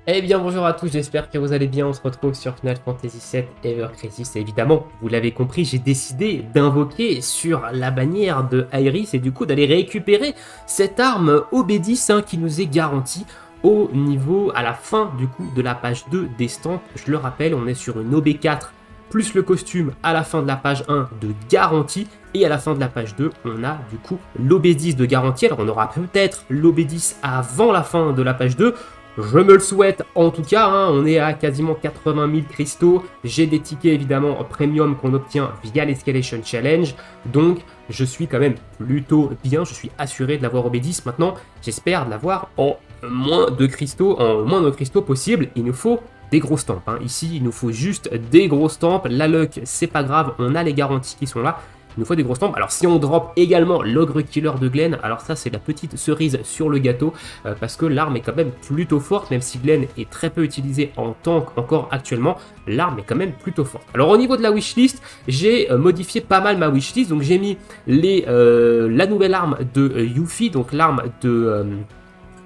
Eh bien bonjour à tous, j'espère que vous allez bien, on se retrouve sur Final Fantasy VII Ever Crisis. Et évidemment, vous l'avez compris, j'ai décidé d'invoquer sur la bannière de Iris et du coup d'aller récupérer cette arme OB10 qui nous est garantie au niveau, à la fin du coup de la page 2 d'estampes. Je le rappelle, on est sur une OB4 plus le costume à la fin de la page 1 de garantie. Et à la fin de la page 2, on a du coup l'OB10 de garantie. Alors on aura peut-être l'OB10 avant la fin de la page 2. Je me le souhaite en tout cas, on est à quasiment 80 000 cristaux. J'ai des tickets évidemment premium qu'on obtient via l'Escalation Challenge. Donc je suis quand même plutôt bien, je suis assuré de l'avoir au B10. Maintenant, j'espère de l'avoir en moins de cristaux possible. Il nous faut des gros stamps. Ici, il nous faut juste des gros stamps. La luck, c'est pas grave, on a les garanties qui sont là. Il nous faut des gros stamps. Alors si on drop également l'ogre killer de Glenn, alors ça c'est la petite cerise sur le gâteau, parce que l'arme est quand même plutôt forte, même si Glenn est très peu utilisé en tank encore actuellement, l'arme est quand même plutôt forte. Alors au niveau de la wishlist, j'ai modifié pas mal ma wishlist, donc j'ai mis la nouvelle arme de Yuffie, donc l'arme de...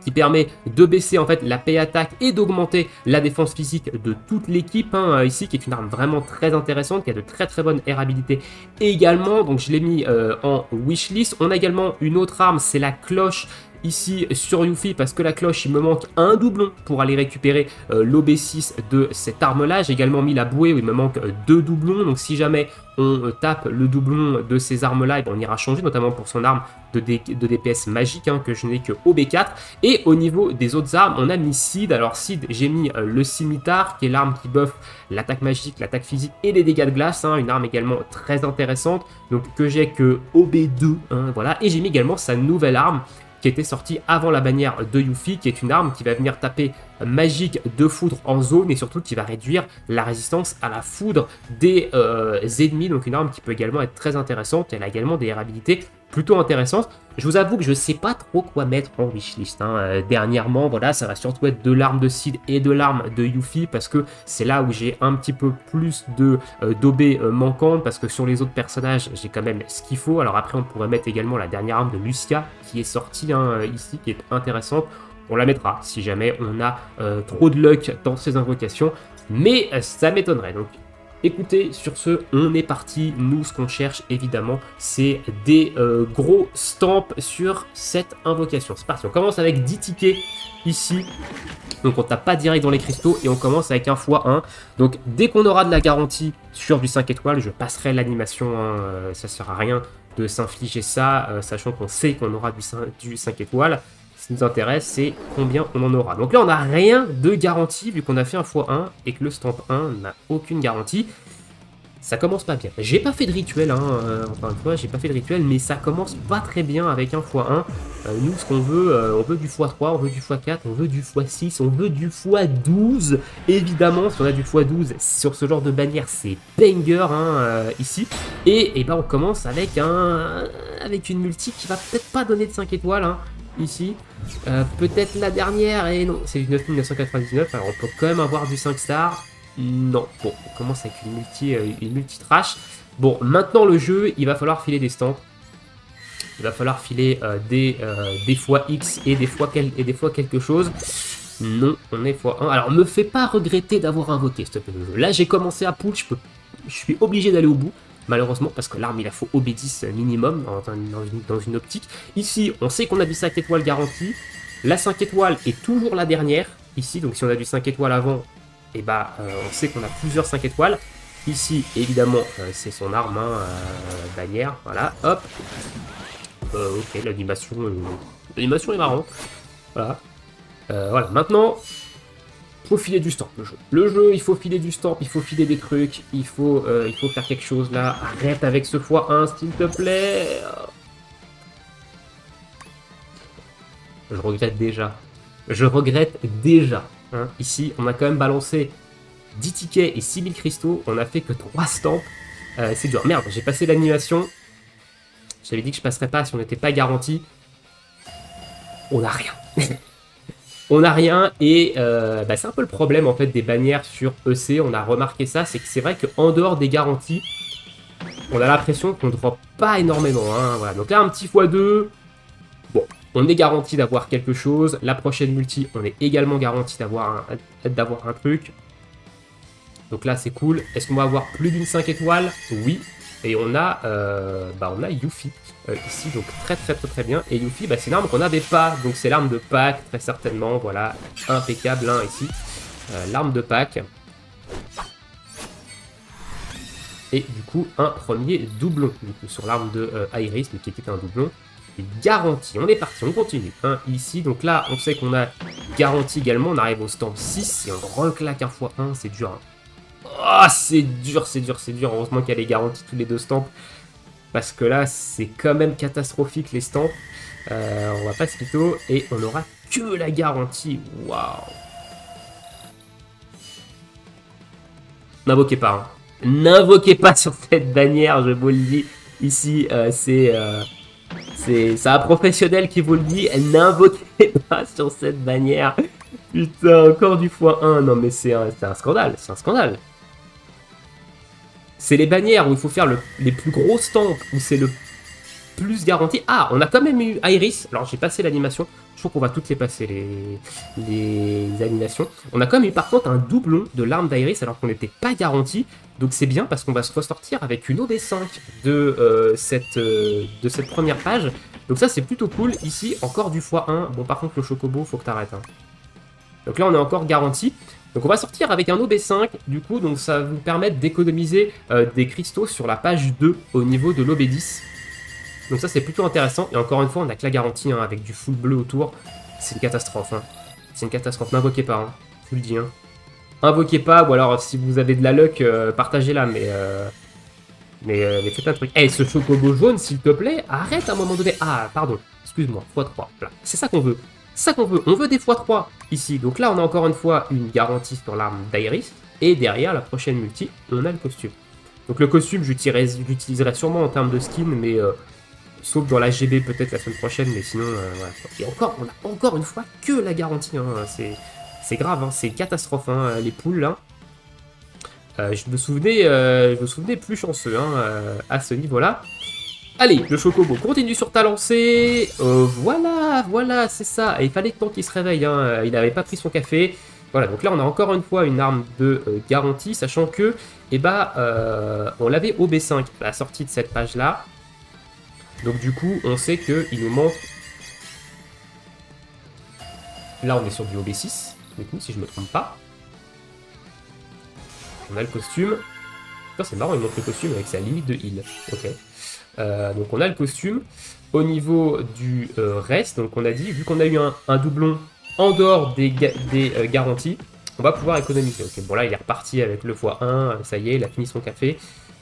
qui permet de baisser en fait la pay attack et d'augmenter la défense physique de toute l'équipe ici, qui est une arme vraiment très intéressante, qui a de très bonnes airabilités également, donc je l'ai mis en wishlist. On a également une autre arme, c'est la cloche ici sur Yuffie, parce que la cloche, il me manque un doublon pour aller récupérer l'OB6 de cette arme là. J'ai également mis la bouée où il me manque 2 doublons, donc si jamais on tape le doublon de ces armes là, on ira changer, notamment pour son arme de DPS magique, que je n'ai que OB4. Et au niveau des autres armes, on a mis Sid. Alors Sid, j'ai mis le scimitar, qui est l'arme qui buff l'attaque magique, l'attaque physique et les dégâts de glace, une arme également très intéressante, donc que j'ai que OB2, voilà. Et j'ai mis également sa nouvelle arme, qui était sortie avant la bannière de Yuffie, qui est une arme qui va venir taper magique de foudre en zone et surtout qui va réduire la résistance à la foudre des ennemis, donc une arme qui peut également être très intéressante. Elle a également des habilités plutôt intéressantes. Je vous avoue que je ne sais pas trop quoi mettre en wishlist. Dernièrement, voilà, ça va surtout être de l'arme de Sid et de l'arme de Yuffie, parce que c'est là où j'ai un petit peu plus de d'OB manquantes, parce que sur les autres personnages, j'ai quand même ce qu'il faut. Alors après, on pourrait mettre également la dernière arme de Lucia, qui est sortie ici, qui est intéressante. On la mettra si jamais on a trop de luck dans ces invocations, mais ça m'étonnerait. Donc écoutez, sur ce, on est parti. Nous, ce qu'on cherche évidemment, c'est des gros stamps sur cette invocation. C'est parti, on commence avec 10 tickets ici. Donc on tape pas direct dans les cristaux et on commence avec un x1. Donc dès qu'on aura de la garantie sur du 5 étoiles, je passerai l'animation, ça sert à rien de s'infliger ça, sachant qu'on sait qu'on aura du 5 étoiles. Ce qui nous intéresse, c'est combien on en aura. Donc là, on n'a rien de garantie, vu qu'on a fait un x1 et que le stamp 1 n'a aucune garantie. Ça commence pas bien. J'ai pas fait de rituel, encore une fois, j'ai pas fait de rituel, mais ça commence pas très bien avec un x1. Nous, ce qu'on veut, on veut du x3, on veut du x4, on veut du x6, on veut du x12. Évidemment, si on a du x12 sur ce genre de bannière, c'est banger ici. Et ben, on commence avec une multi qui va peut-être pas donner de 5 étoiles, ici. Peut-être la dernière, et non, c'est du 9999, alors on peut quand même avoir du 5 stars. Non, bon, on commence avec une multi trash. Bon, maintenant le jeu, il va falloir filer des stamps. Il va falloir filer des fois X et des fois quelque chose. Non, on est x1. Alors, me fais pas regretter d'avoir invoqué, s'il te plaît, le jeu. Là, j'ai commencé à pull, je suis obligé d'aller au bout. Malheureusement, parce que l'arme, il a faut OB10 minimum dans une optique. Ici, on sait qu'on a du 5 étoiles garanti. La 5 étoiles est toujours la dernière, ici. Donc, si on a du 5 étoiles avant, et bah, on sait qu'on a plusieurs 5 étoiles. Ici, évidemment, c'est son arme, bannière. Voilà, hop. Ok, l'animation est marrante. Voilà. Voilà, maintenant... faut filer du stamp, le jeu. Le jeu, il faut filer du stamp, il faut filer des trucs, il faut faire quelque chose là. Arrête avec ce x1, s'il te plaît. Je regrette déjà. Je regrette déjà. Ici, on a quand même balancé 10 tickets et 6000 cristaux. On a fait que 3 stamps. C'est dur. Merde, j'ai passé l'animation. J'avais dit que je passerais pas si on n'était pas garanti. On n'a rien. On n'a rien et c'est un peu le problème en fait des bannières sur EC, on a remarqué ça, c'est que c'est vrai qu'en dehors des garanties, on a l'impression qu'on ne drop pas énormément. Voilà. Donc là un petit x2, bon, on est garanti d'avoir quelque chose. La prochaine multi, on est également garanti d'avoir un truc. Donc là, c'est cool. Est-ce qu'on va avoir plus d'une 5 étoiles? Oui. Et on a Yuffie ici, donc très bien. Et Yuffie, c'est l'arme qu'on n'avait pas. Donc c'est l'arme de Pâques, très certainement. Voilà, impeccable, hein, ici. L'arme de Pâques. Et du coup, un premier doublon du coup, sur l'arme de Iris, mais qui était un doublon. Et garanti. On est parti, on continue. Hein, ici, donc là, on sait qu'on a garanti également. On arrive au stamp 6 et on reclaque un x1. C'est dur. Hein. Oh, c'est dur. Heureusement qu'il y a les garanties tous les deux stamps. Parce que là, c'est quand même catastrophique les stamps. On va pas se mytho. Et on aura que la garantie. Waouh. N'invoquez pas. Hein. N'invoquez pas sur cette bannière, je vous le dis. Ici, c'est un professionnel qui vous le dit. N'invoquez pas sur cette bannière. Putain, encore du x1. Non, mais c'est un scandale. C'est un scandale. C'est les bannières où il faut faire les plus gros stamps, où c'est le plus garanti. Ah, on a quand même eu Iris. Alors, j'ai passé l'animation. Je trouve qu'on va toutes les passer, les animations. On a quand même eu, par contre, un doublon de l'arme d'Iris, alors qu'on n'était pas garanti. Donc, c'est bien, parce qu'on va se ressortir avec une OB5 de cette première page. Donc, ça, c'est plutôt cool. Ici, encore du x1. Bon, par contre, le Chocobo, faut que t'arrêtes. Hein. Donc là, on est encore garanti. Donc on va sortir avec un OB5, du coup, donc ça va vous permettre d'économiser des cristaux sur la page 2 au niveau de l'OB10. Donc ça c'est plutôt intéressant, et encore une fois on a que la garantie hein, avec du full bleu autour, c'est une catastrophe. Hein. C'est une catastrophe, n'invoquez pas, hein. Je vous le dis. Hein. Invoquez pas, ou alors si vous avez de la luck, partagez-la, mais faites un truc. Eh, ce chocobo jaune, s'il te plaît, arrête à un moment donné. Ah, pardon, excuse-moi, x3, voilà. C'est ça qu'on veut. C'est ça qu'on veut, on veut des x3 ici. Donc là, on a encore une fois une garantie sur l'arme d'Iris. Et derrière, la prochaine multi, on a le costume. Donc le costume, j'utiliserai sûrement en termes de skin, mais sauf dans la GB peut-être la semaine prochaine, mais sinon, voilà. Et encore, on a encore une fois que la garantie. Hein. C'est grave, hein. C'est une catastrophe, hein, les poules, là. Je me souvenais plus chanceux hein, à ce niveau-là. Allez, le Chocobo continue sur ta lancée. Voilà, c'est ça. Et il fallait tant qu'il se réveille. Hein. Il n'avait pas pris son café. Voilà, donc là, on a encore une fois une arme de garantie, sachant que, on l'avait au B5 à la sortie de cette page-là. Donc du coup, on sait qu'il nous manque... Là, on est sur du OB6, du coup, si je me trompe pas. On a le costume. C'est marrant, il montre le costume avec sa limite de heal. Ok. Donc on a le costume. Au niveau du reste, donc on a dit, vu qu'on a eu un doublon en dehors des garanties, on va pouvoir économiser. Ok, bon là il est reparti avec le x1, ça y est, il a fini son café,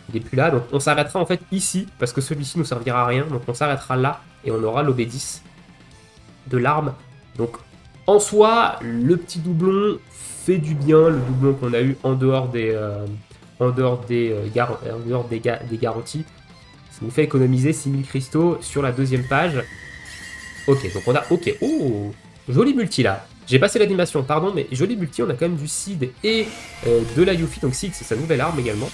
il est plus là. Donc on s'arrêtera en fait ici, parce que celui-ci nous servira à rien. Donc on s'arrêtera là, et on aura l'OB10 de l'arme. Donc en soi, le petit doublon fait du bien, le doublon qu'on a eu en dehors des garanties. Ça nous fait économiser 6000 cristaux sur la deuxième page. Ok, donc on a... Ok, oh, joli multi là. J'ai passé l'animation, pardon, mais joli multi. On a quand même du Seed et de la Yuffie. Donc Seed, c'est sa nouvelle arme également.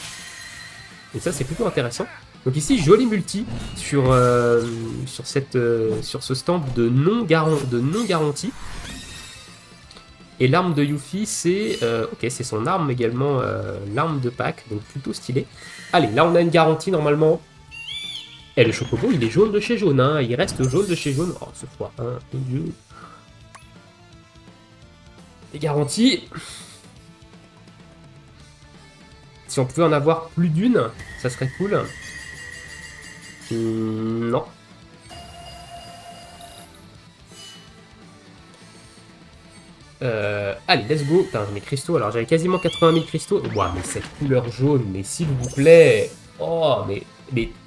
Et ça, c'est plutôt intéressant. Donc ici, joli multi sur ce stand de non garantie. Et l'arme de Yuffie, c'est c'est son arme également, l'arme de Pâques, donc plutôt stylé. Allez, là on a une garantie normalement. Et le Chocobo, il est jaune de chez jaune, hein. Il reste jaune de chez jaune. Oh, ce fois, hein, mon Dieu. Et garantie. Si on pouvait en avoir plus d'une, ça serait cool. Non. Allez, let's go. Putain, mes cristaux. Alors, j'avais quasiment 80 000 cristaux. Ouah, mais cette couleur jaune, mais s'il vous plaît. Oh,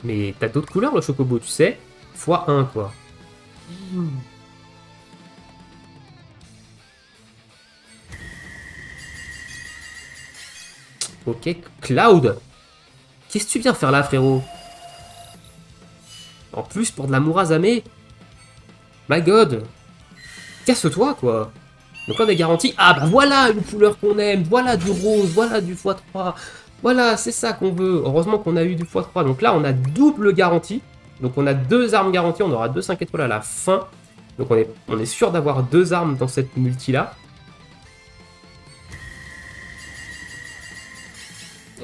mais t'as d'autres couleurs, le Chocobo, tu sais. x1, quoi. Ok, Cloud. Qu'est-ce que tu viens faire là, frérot? En plus, pour de la Murazame. My God. Casse-toi, quoi. Donc là, on est garanti. Ah, bah voilà une couleur qu'on aime. Voilà du rose. Voilà du x3. Voilà, c'est ça qu'on veut. Heureusement qu'on a eu du x3. Donc là, on a double garantie. Donc on a deux armes garanties. On aura 2 5 étoiles à la fin. Donc on est sûr d'avoir 2 armes dans cette multi-là.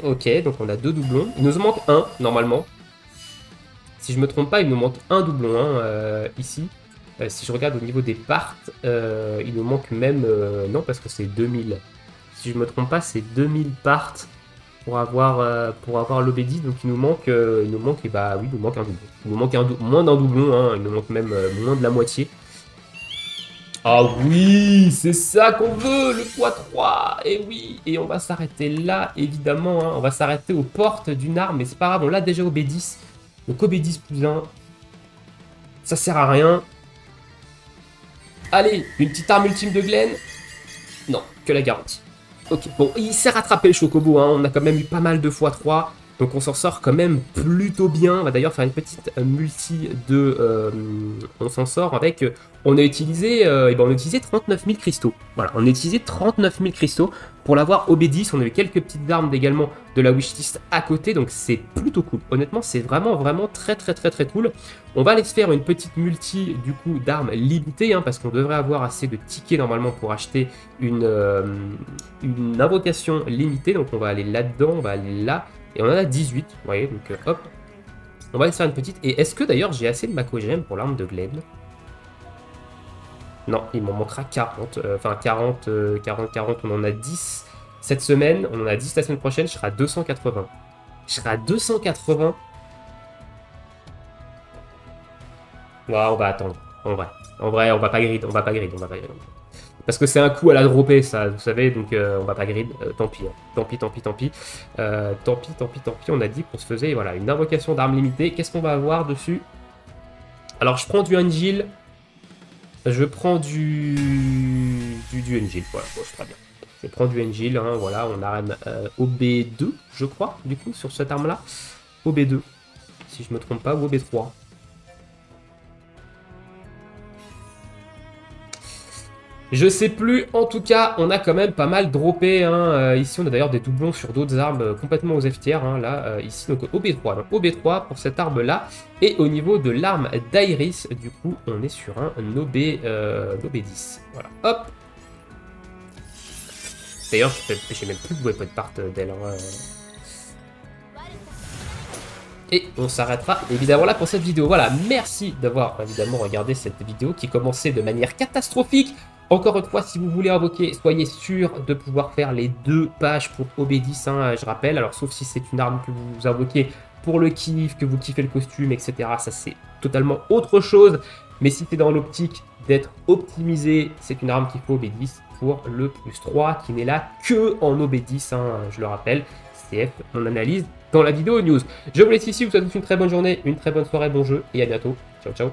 Ok, donc on a 2 doublons. Il nous en manque un, normalement. Si je me trompe pas, il nous manque un doublon ici. Si je regarde au niveau des parts, il nous manque même... non, parce que c'est 2000. Si je me trompe pas, c'est 2000 parts pour avoir l'OB10. Donc il nous manque, et bah oui, il nous manque un doublon. Il nous manque moins d'un doublon, hein, il nous manque même moins de la moitié. Ah oui, c'est ça qu'on veut, le x3. Et oui, et on va s'arrêter là, évidemment. Hein. On va s'arrêter aux portes d'une arme, mais c'est pas grave, on l'a déjà au B10. Donc au B10 plus 1, ça sert à rien. Allez, une petite arme ultime de Glenn. Non, que la garantie. Ok, bon, il s'est rattrapé le Chocobo, hein. On a quand même eu pas mal de x3. Donc on s'en sort quand même plutôt bien. On va d'ailleurs faire une petite multi de... on s'en sort avec... on a utilisé 39 000 cristaux. Voilà, on a utilisé 39 000 cristaux pour l'avoir au B10. On a eu quelques petites armes également de la wishlist à côté. Donc c'est plutôt cool. Honnêtement, c'est vraiment très cool. On va aller se faire une petite multi du coup d'armes limitées. Hein, parce qu'on devrait avoir assez de tickets normalement pour acheter une invocation limitée. Donc on va aller là-dedans, on va aller là. Et on en a 18, vous voyez, donc hop. On va aller faire une petite. Et est-ce que d'ailleurs j'ai assez de Mako-Gem pour l'arme de Glenn? Non, il m'en manquera 40. Enfin 40, on en a 10 cette semaine. On en a 10 la semaine prochaine, je serai à 280. Je serai à 280. Ouais, on va attendre. En vrai, on va pas grid. Parce que c'est un coup à la dropper, ça, vous savez, donc on va pas grid, tant pis, hein. Tant pis. Tant pis, on a dit qu'on se faisait, voilà, une invocation d'armes limitée. Qu'est-ce qu'on va avoir dessus? Alors, je prends du Angel, je prends du Angel, voilà, bon, c'est très bien. Je prends du Angel, hein, voilà, on arme OB2, je crois, du coup, sur cette arme-là. OB2, si je me trompe pas, ou OB3. Je sais plus, en tout cas, on a quand même pas mal droppé. Hein. Ici, on a d'ailleurs des doublons sur d'autres armes complètement aux F tiers. Hein, là, ici, donc OB3. Donc OB3 pour cette arme-là. Et au niveau de l'arme d'Iris, du coup, on est sur un OB10. Voilà, hop. D'ailleurs, j'ai même plus de weapon part d'elle. Hein. Et on s'arrêtera évidemment là pour cette vidéo. Voilà, merci d'avoir évidemment regardé cette vidéo qui commençait de manière catastrophique. Encore une fois, si vous voulez invoquer, soyez sûr de pouvoir faire les 2 pages pour OB10, hein, je rappelle. Alors, sauf si c'est une arme que vous invoquez pour le kiff, que vous kiffez le costume, etc. Ça, c'est totalement autre chose. Mais si c'est dans l'optique d'être optimisé, c'est une arme qu'il faut OB10 pour le plus 3, qui n'est là que en OB10, hein, je le rappelle. CF, on analyse dans la vidéo news. Je vous laisse ici, vous souhaite une très bonne journée, une très bonne soirée, bon jeu, et à bientôt. Ciao, ciao.